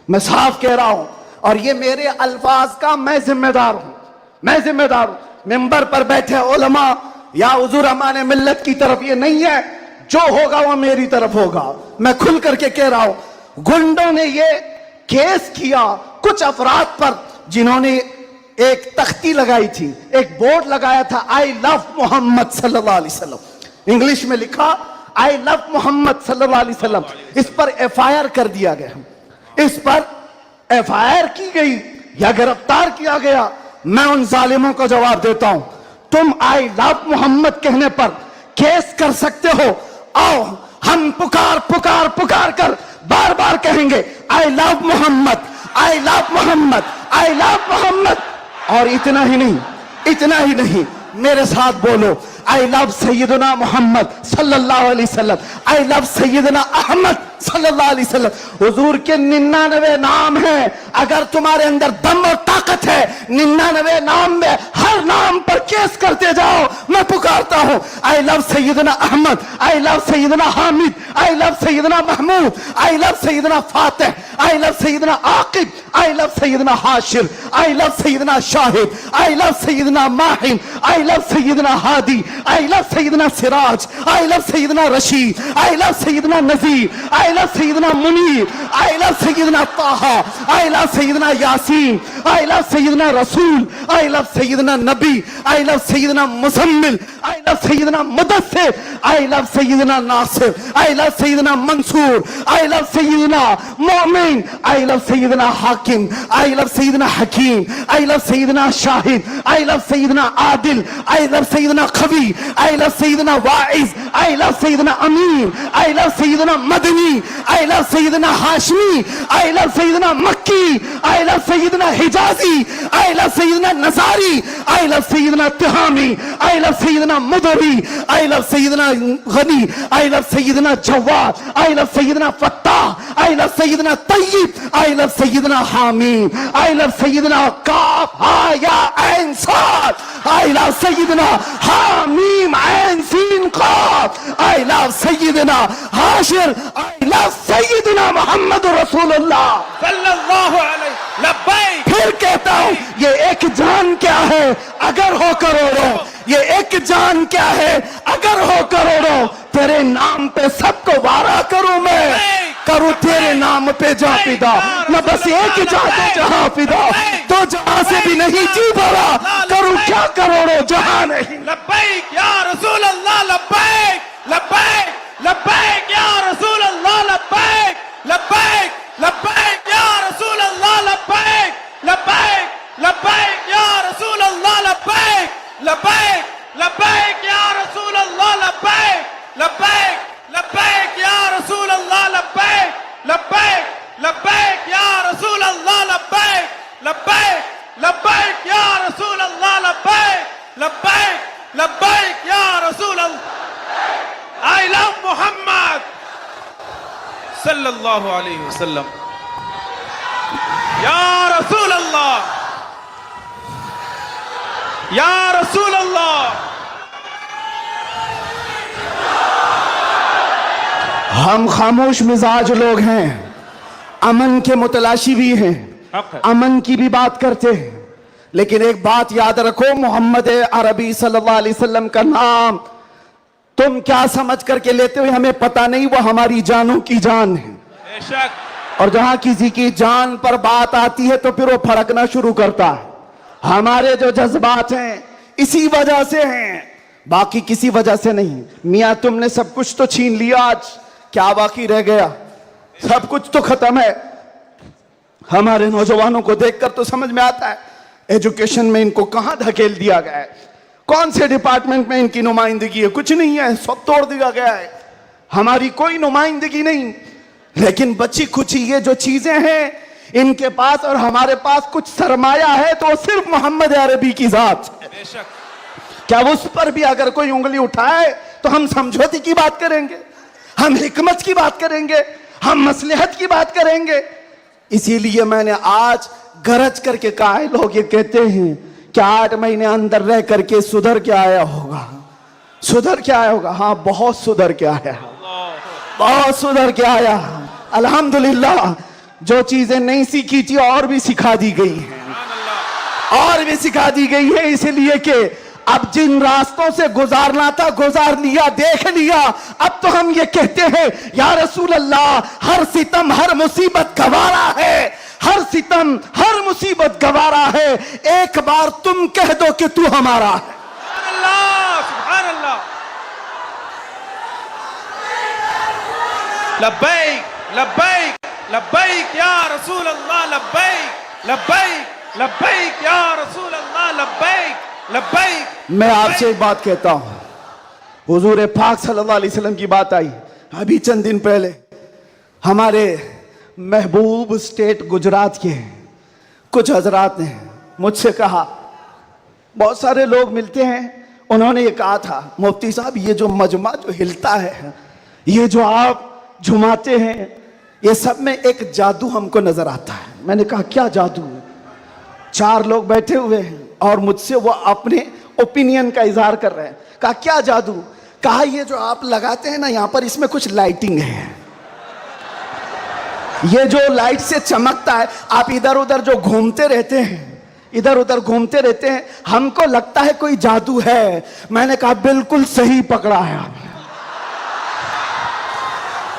میں صاف کہہ رہا ہوں، اور یہ میرے الفاظ کا میں ذمہ دار ہوں، میں ذمہ دار ہوں۔ ممبر پر بیٹھے علماء یا حضور امان ملت کی طرف یہ نہیں ہے، جو ہوگا وہ میری طرف ہوگا۔ میں کھل کر کے کہہ رہا ہوں، گنڈوں نے یہ کیس کیا کچھ افراد پر جنہوں نے ایک تختی لگائی تھی، ایک بورڈ لگایا تھا، آئی لو محمد صلی اللہ علیہ وسلم، انگلش میں لکھا آئی لو محمد صلی اللہ علیہ وسلم۔ اس پر ایف آئی آر کر دیا گیا، اس پر ایف آئی آر کی گئی یا گرفتار کیا گیا۔ میں ان ظالموں کو جواب دیتا ہوں، تم آئی لو محمد کہنے پر کیس کر سکتے ہو، آؤ ہم پکار پکار پکار کر بار بار کہیں گے آئی لو محمد، آئی لو محمد، آئی لو محمد۔ اور اتنا ہی نہیں، اتنا ہی نہیں، میرے ساتھ بولو آئی لو سیدنا محمد صلی اللہ علیہ وسلم، آئی لو سیدنا احمد صلی اللہ علیہ وسلم۔ حضور کے 99 نام ہیں، اگر تمہارے اندر دم اور طاقت ہے 99 نام میں ہر نام پر کیس کرتے جاؤ۔ میں پکارتا ہوں آئی لو سیدنا احمد، آئی لو سیدنا حامد، آئی لو سیدنا محمود، آئی لو سیدنا فاتح، آئی لو سیدنا عاقب، آئی لو سیدنا حاشر، آئی لو سیدنا شاہد، آئی لو سیدنا ماہن، آئی لو سیدنا ہادی، آئی لو سیدنا سراج، آئی لو سیدنا رشید، آئی لو سیدنا نذیر، آئی لو سیدنا منیر، آئی لو سیدنا طہ، آئی لو سیدنا یاسین، آئی لو سیدنا رسول، آئی لو سیدنا نبی، آئی لو سیدنا مزمل، آئی لو سیدنا مدثر، آئی لو سیدنا ناصر، آئی لو سیدنا منصور، آئی لو سیدنا مومن، آئی لو سیدنا حاکم، آئی لو سیدنا حکیم، آئی لو سیدنا شاہد، آئی لو سیدنا عادل، آئی لو سیدنا قوی، آئی لو سیدنا واعظ، آئی لو سیدنا امین، آئی لو سیدنا مدنی، آئی لو سیدنا ہاشمی، آئی لو سیدنا مکی، آئی لو سیدنا حجازی، آئی لو سیدنا نصاری، آئی لو سیدنا تہامی، آئی لو سیدنا مدری، آئی لو سیدنا غنی، آئی لو سیدنا جواد، آئی لو سیدنا فتاح، آئی لو سیدنا طیب، آئی لو سیدنا حامیم، آئی لو سیدنا کاف ہا یا عین صاد، آئی لو سیدنا حامیم عین سین قاف، آئی لو سیدنا حاشر، آئی لو سیدنا محمد رسول اللہ صلی اللہ علیہ لبیک۔ پھر کہتا ہوں یہ ایک جان کیا ہے اگر ہو کروڑوں، یہ ایک جان کیا ہے اگر ہو کروڑوں، تیرے نام پہ سب کو وارا کروں میں، کروں تیرے نام پہ جا فدا، نہ بس ایک جان پہ جہاں فدا، تو جہاں سے بھی نہیں جی بھرا، کروں کیا کروڑوں جہاں نہیں۔ لبیک یا رسول اللہ، لبیک لبیک لبیک یا رسول اللہ، لبیک لبیک لبیک یا رسول اللہ، لبیک لبیک لبیک یا رسول اللہ، لبیک لبیک لبیک یا رسول اللہ، لبیک لبیک لبیک یا رسول اللہ، لبیک لبیک لبیک یا رسول اللہ، لبیک لبیک لبیک یا رسول اللہ، لبیک لبیک لبیک یا رسول اللہ۔ I love محمد صلی اللہ علیہ وسلم۔ یا رسول اللہ، یا رسول اللہ۔ ہم خاموش مزاج لوگ ہیں، امن کے متلاشی بھی ہیں، امن کی بھی بات کرتے ہیں، لیکن ایک بات یاد رکھو، محمد عربی صلی اللہ علیہ وسلم کا نام تم کیا سمجھ کر کے لیتے ہوئے ہمیں پتہ نہیں، وہ ہماری جانوں کی جان ہے۔ بے شک۔ اور جہاں کسی کی جان پر بات آتی ہے تو پھر وہ پھڑکنا شروع کرتا ہے۔ ہمارے جو جذبات ہیں اسی وجہ سے ہیں، باقی کسی وجہ سے نہیں۔ میاں تم نے سب کچھ تو چھین لیا، آج کیا باقی رہ گیا؟ سب کچھ تو ختم ہے۔ ہمارے نوجوانوں کو دیکھ کر تو سمجھ میں آتا ہے ایجوکیشن میں ان کو کہاں دھکیل دیا گیا ہے، کون سے ڈپارٹمنٹ میں ان کی نمائندگی ہے؟ کچھ نہیں ہے، سب توڑ دیا گیا ہے، ہماری کوئی نمائندگی نہیں۔ لیکن بچی کچھ یہ جو چیزیں ہیں ان کے پاس اور ہمارے پاس کچھ سرمایہ ہے تو صرف محمد عربی کی ذات ہے۔ بے شک۔ کیا اس پر بھی اگر کوئی انگلی اٹھائے تو ہم سمجھوتی کی بات کریں گے، ہم حکمت کی بات کریں گے، ہم مصلحت کی بات کریں گے؟ اسی لیے میں نے آج گرج کر کے کہا ہے، لوگ یہ کہتے ہیں کہ 8 مہینے اندر رہ کر کے سدھر کے آیا ہوگا، سدھر کے آیا ہوگا۔ ہاں بہت سدھر کے آیا، بہت سدھر کے آیا، الحمدللہ۔ جو چیزیں نہیں سیکھی تھی اور بھی سکھا دی گئی ہیں, اور بھی سکھا دی گئی ہے, اس لیے کہ اب جن راستوں سے گزارنا تھا گزار لیا, دیکھ لیا. اب تو ہم یہ کہتے ہیں یا رسول اللہ ہر ستم ہر مصیبت گوارا ہے, ہر ستم ہر مصیبت گوارا ہے, ایک بار تم کہہ دو کہ تو ہمارا ہے. سبحان اللہ, سبحان اللہ. لبیک لبیک لبیک یا رسول اللہ, لبیک لبیک لبیک یا رسول اللہ, لبیک لبیک. میں آپ سے ایک بات کہتا ہوں, حضور پاک صلی اللہ علیہ وسلم کی بات آئی ابھی چند دن پہلے. ہمارے محبوب اسٹیٹ گجرات کے کچھ حضرات نے مجھ سے کہا, بہت سارے لوگ ملتے ہیں, انہوں نے یہ کہا تھا مفتی صاحب یہ جو مجمع جو ہلتا ہے, یہ جو آپ جھماتے ہیں, یہ سب میں ایک جادو ہم کو نظر آتا ہے. میں نے کہا کیا جادو؟ 4 لوگ بیٹھے ہوئے ہیں اور مجھ سے وہ اپنے اوپینین کا اظہار کر رہے ہیں. کہا کیا جادو؟ کہا یہ جو آپ لگاتے ہیں نا یہاں پر, اس میں کچھ لائٹنگ ہے, یہ جو لائٹ سے چمکتا ہے, آپ ادھر ادھر جو گھومتے رہتے ہیں, ادھر ادھر گھومتے رہتے ہیں, ہم کو لگتا ہے کوئی جادو ہے. میں نے کہا بالکل صحیح پکڑا ہے آپ نے,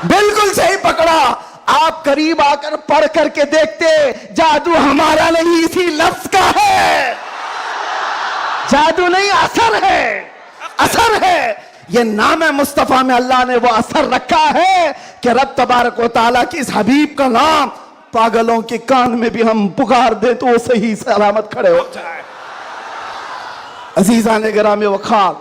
بالکل صحیح پکڑا. آپ قریب آ کر پڑھ کر کے دیکھتے, جادو ہمارا نہیں اسی لفظ کا ہے. جادو نہیں, اثر ہے, اثر ہے. یہ نام مصطفیٰ میں اللہ نے وہ اثر رکھا ہے کہ رب تبارک و تعالیٰ کی اس حبیب کا نام پاگلوں کے کان میں بھی ہم پکار دیں تو وہ صحیح سلامت کھڑے ہو جائے. عزیزان گرامی وقار,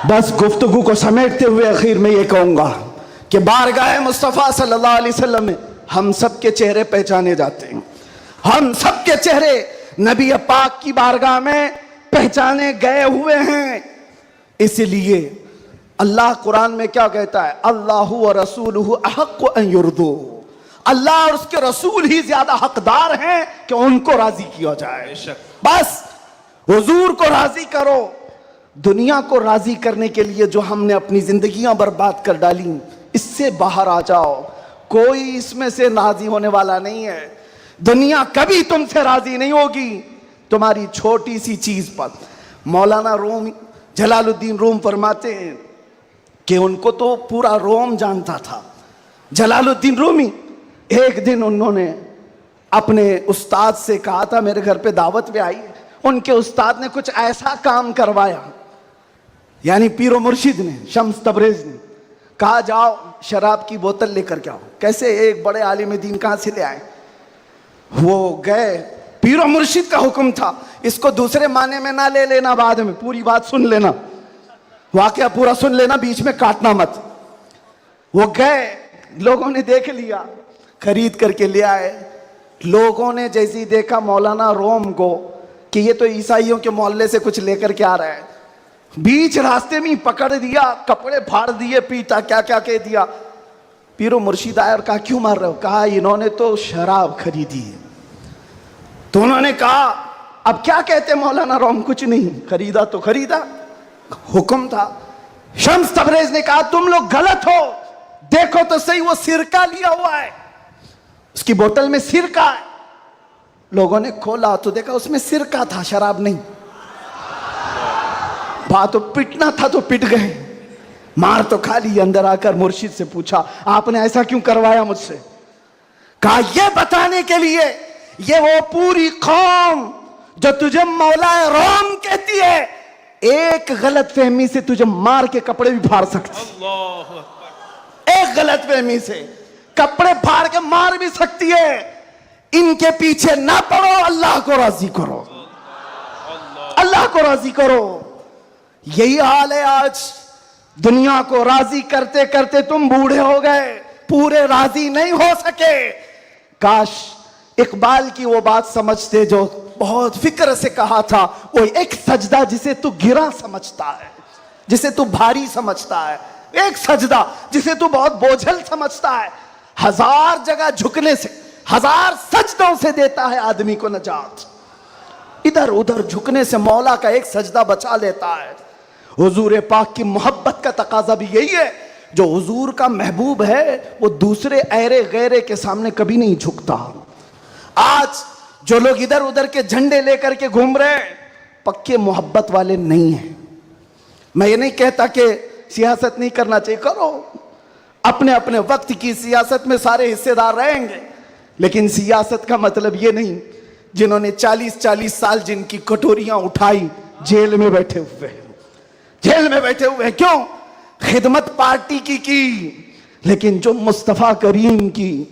بس گفتگو کو سمیٹتے ہوئے اخیر میں یہ کہوں گا کہ بارگاہ مصطفیٰ صلی اللہ علیہ وسلم میں ہم سب کے چہرے پہچانے جاتے ہیں. ہم سب کے چہرے نبی پاک کی بارگاہ میں پہچانے گئے ہوئے ہیں. اس لیے اللہ قرآن میں کیا کہتا ہے, اللہ و رسولہ احق ان یرضوا, اللہ اور اس کے رسول ہی زیادہ حقدار ہیں کہ ان کو راضی کیا جائے. بس حضور کو راضی کرو. دنیا کو راضی کرنے کے لیے جو ہم نے اپنی زندگیاں برباد کر ڈالی, اس سے باہر آ جاؤ. کوئی اس میں سے راضی ہونے والا نہیں ہے. دنیا کبھی تم سے راضی نہیں ہوگی تمہاری چھوٹی سی چیز پر. مولانا روم جلال الدین روم فرماتے ہیں کہ ان کو تو پورا روم جانتا تھا. جلال الدین رومی, ایک دن انہوں نے اپنے استاد سے کہا تھا, میرے گھر پہ دعوت پہ آئی. ان کے استاد نے کچھ ایسا کام کروایا, یعنی پیر و مرشد نے, شمس تبریز نے کہا جاؤ شراب کی بوتل لے کر کے آؤ. کیسے ایک بڑے عالم دین کہاں سے لے آئے؟ وہ گئے, پیر و مرشد کا حکم تھا, اس کو دوسرے معنی میں نہ لے لینا, بعد میں پوری بات سن لینا, واقعہ پورا سن لینا, بیچ میں کاٹنا مت. وہ گئے, لوگوں نے دیکھ لیا, خرید کر کے لے آئے. لوگوں نے جیسے دیکھا مولانا روم کو کہ یہ تو عیسائیوں کے محلے سے کچھ لے کر کے آ رہا ہے, بیچ راستے میں پکڑ دیا, کپڑے پھاڑ دیے, پیٹا, کیا کیا کہہ دیا. پیرو مرشید آئے اور کہا کیوں مار رہے ہو؟ کہا انہوں نے تو شراب خریدی ہے. تو انہوں نے کہا اب کیا کہتے مولانا روم؟ کچھ نہیں, خریدا تو خریدا, حکم تھا. شمس تبریز نے کہا تم لوگ غلط ہو, دیکھو تو صحیح وہ سرکہ لیا ہوا ہے, اس کی بوتل میں سرکہ ہے. لوگوں نے کھولا تو دیکھا اس میں سرکہ تھا, شراب نہیں. بات تو پٹنا تھا تو پٹ گئے, مار تو کھا لی. اندر آ کر مرشد سے پوچھا آپ نے ایسا کیوں کروایا مجھ سے؟ کہا یہ بتانے کے لیے یہ وہ پوری قوم جو تجھے مولا روم کہتی ہے, ایک غلط فہمی سے تجھے مار کے کپڑے بھی پھاڑ سکتی. ایک غلط فہمی سے کپڑے پھاڑ کے مار بھی سکتی ہے. ان کے پیچھے نہ پڑو, اللہ کو راضی کرو, اللہ کو راضی کرو. یہی حال ہے آج. دنیا کو راضی کرتے کرتے تم بوڑھے ہو گئے, پورے راضی نہیں ہو سکے. کاش اقبال کی وہ بات سمجھتے جو بہت فکر سے کہا تھا, وہ ایک سجدہ جسے تو گرا سمجھتا ہے, جسے تو بھاری سمجھتا ہے, ایک سجدہ جسے تو بہت بوجھل سمجھتا ہے, 1000 جگہ جھکنے سے, 1000 سجدوں سے دیتا ہے آدمی کو نجات. ادھر ادھر جھکنے سے مولا کا ایک سجدہ بچا لیتا ہے. حضور پاک کی محبت کا تقاضا بھی یہی ہے. جو حضور کا محبوب ہے وہ دوسرے ایرے غیرے کے سامنے کبھی نہیں جھکتا. آج جو لوگ ادھر ادھر کے جھنڈے لے کر کے گھوم رہے ہیں پکے محبت والے نہیں ہیں. میں یہ نہیں کہتا کہ سیاست نہیں کرنا چاہیے, کرو, اپنے اپنے وقت کی سیاست میں سارے حصے دار رہیں گے, لیکن سیاست کا مطلب یہ نہیں جنہوں نے 40 سال جن کی کٹوریاں اٹھائی جیل میں بیٹھے ہوئے ہیں, جیل میں بیٹھے ہوئے ہیں. کیوں؟ خدمت پارٹی کی, لیکن جو مصطفیٰ کریم کی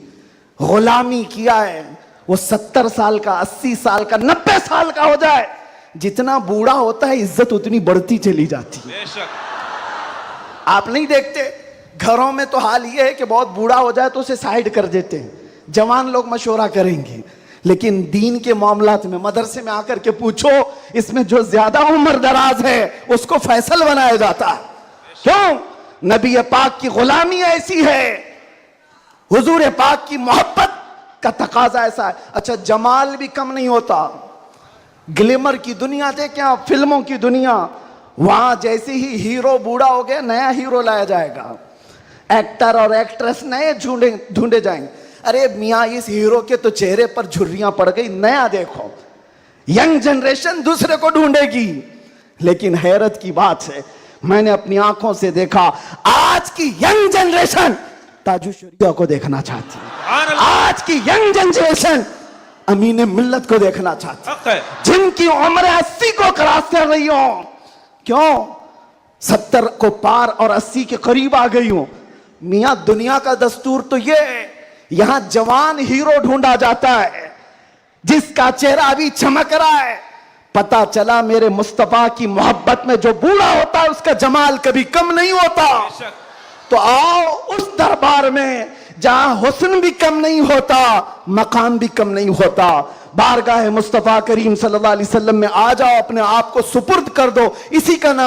غلامی کیا ہے وہ 70 سال کا, 80 سال کا, 90 سال کا ہو جائے, جتنا بوڑھا ہوتا ہے عزت اتنی بڑھتی چلی جاتی ہے. بے شک. آپ نہیں دیکھتے گھروں میں تو حال یہ ہے کہ بہت بوڑھا ہو جائے تو اسے سائیڈ کر دیتے ہیں, جوان لوگ مشورہ کریں گے, لیکن دین کے معاملات میں مدرسے میں آ کر کے پوچھو, اس میں جو زیادہ عمر دراز ہے اس کو فیصل بنایا جاتا ہے. کیوں؟ نبی پاک کی غلامی ایسی ہے, حضور پاک کی محبت کا تقاضا ایسا ہے. اچھا جمال بھی کم نہیں ہوتا, گلیمر کی دنیا دیکھیں آپ, فلموں کی دنیا, وہاں جیسے ہی ہیرو بوڑھا ہو گیا نیا ہیرو لایا جائے گا, ایکٹر اور ایکٹریس نئے ڈھونڈے جائیں گے. ارے میاں اس ہیرو کے تو چہرے پر جھریاں پڑ گئی, نیا دیکھو. ینگ جنریشن دوسرے کو ڈھونڈے گی. لیکن حیرت کی بات ہے, میں نے اپنی آنکھوں سے دیکھا آج کی ینگ جنریشن تاج الشریعہ کو دیکھنا چاہتی ہے. آج کی ینگ جنریشن امین ملت کو دیکھنا چاہتی ہے, جن کی عمر 80 کو کراس کر رہی ہوں. کیوں؟ 70 کو پار اور 80 کے قریب آ گئی ہوں. میاں دنیا کا دستور تو یہ ہے, یہاں جوان ہیرو ڈھونڈا جاتا ہے جس کا چہرہ ابھی چمک رہا ہے. پتا چلا میرے مصطفیٰ کی محبت میں جو بوڑھا ہوتا ہے اس کا جمال کبھی کم نہیں ہوتا. تو آؤ اس دربار میں جہاں حسن بھی کم نہیں ہوتا, مقام بھی کم نہیں ہوتا. بارگاہ مصطفیٰ کریم صلی اللہ علیہ وسلم میں آ جاؤ, اپنے آپ کو سپرد کر دو, اسی کا نام